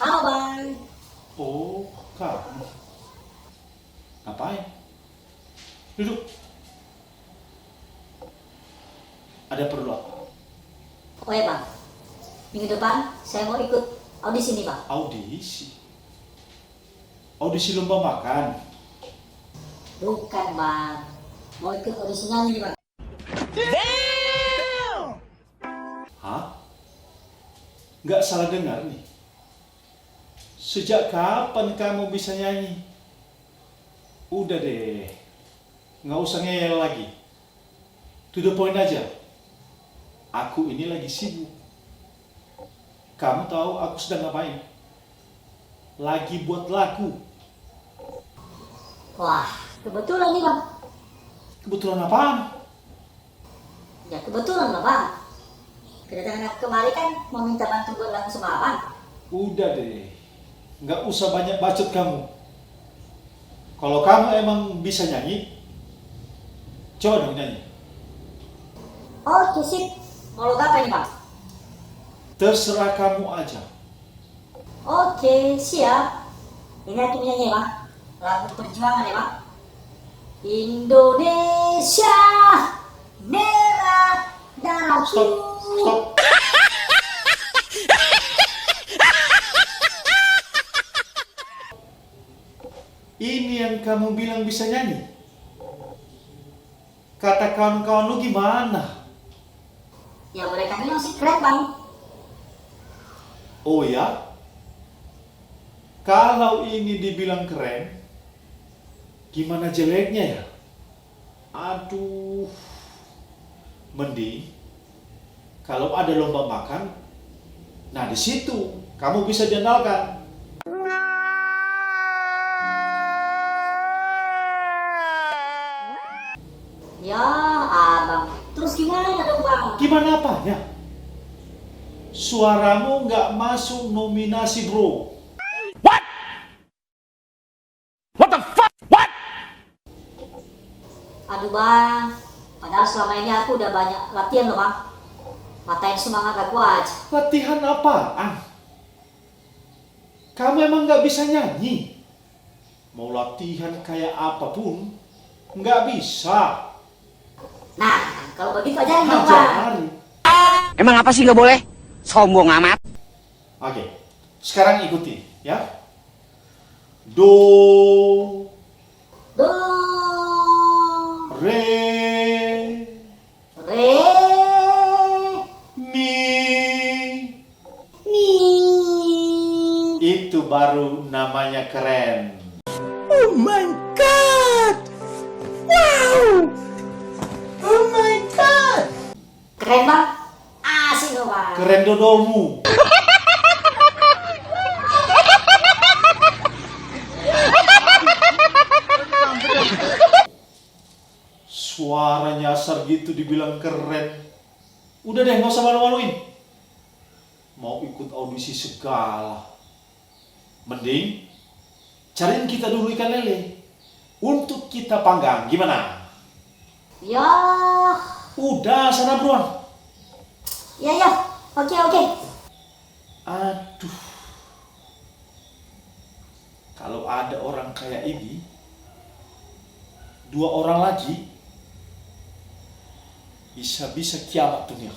Halo Bang. Oh, kamu. Ngapain? Duduk. Ada perlu apa? Oh ya Bang, minggu depan saya mau ikut audisi nih Bang. Audisi. Audisi lomba makan. Bukan Bang, mau ikut audisi nyanyi nih Bang. Hah? Nggak salah dengar nih. Sejak kapan kamu bisa nyanyi? Udah deh, nggak usah ngeyel lagi. To the point aja. Aku ini lagi sibuk. Kamu tahu aku sedang ngapain? Lagi buat lagu. Wah, kebetulan nih Bang. Kebetulan apaan? Ya kebetulan lah Bang. Kedatangan aku kemari kan mau minta bantu buat lagu sama Abang. Udah deh, nggak usah banyak bacot kamu. Kalau kamu emang bisa nyanyi, coba dong nyanyi. Oke sip, mau lagu apa nih Bang? Terserah kamu aja. Oke, siap. Ini aku nyanyi Bang. Lagu perjuangan ya Bang. Indonesia merah darahku. Stop, stop. Ini yang kamu bilang bisa nyanyi? Kata kawan-kawan lu gimana? Ya mereka bilang sih keren Bang. Oh ya? Kalau ini dibilang keren, gimana jeleknya ya? Aduh. Mending kalau ada lomba makan, nah di situ kamu bisa diandalkan. Ya Abang, terus gimana dong Bang? Gimana apanya? Suaramu nggak masuk nominasi, bro. Aduh Bang, padahal selama ini aku udah banyak latihan loh Bang. Matain semangat aku aja. Latihan apaan? Kamu emang nggak bisa nyanyi? Mau latihan kayak apapun, nggak bisa. Nah, kalau begitu aja dong Bang. Ajari. Emang apa sih nggak boleh? Sombong amat. Oke, sekarang ikuti ya. Do, Do, re, re, mi. mi. Itu baru namanya keren. Oh my god! Wow! Oh my god! Keren Bang. Asik loh Bang. Keren dodolmu. Suara nyasar gitu dibilang keren. Udah deh, nggak usah malu-maluin. Mau ikut audisi segala. Mending cariin kita dulu ikan lele untuk kita panggang. Gimana? Ya, Udah, sana buruan. ya. Oke, oke. Aduh. Kalau ada orang kayak ini, 2 orang lagi, bisa-bisa kiamat dunia.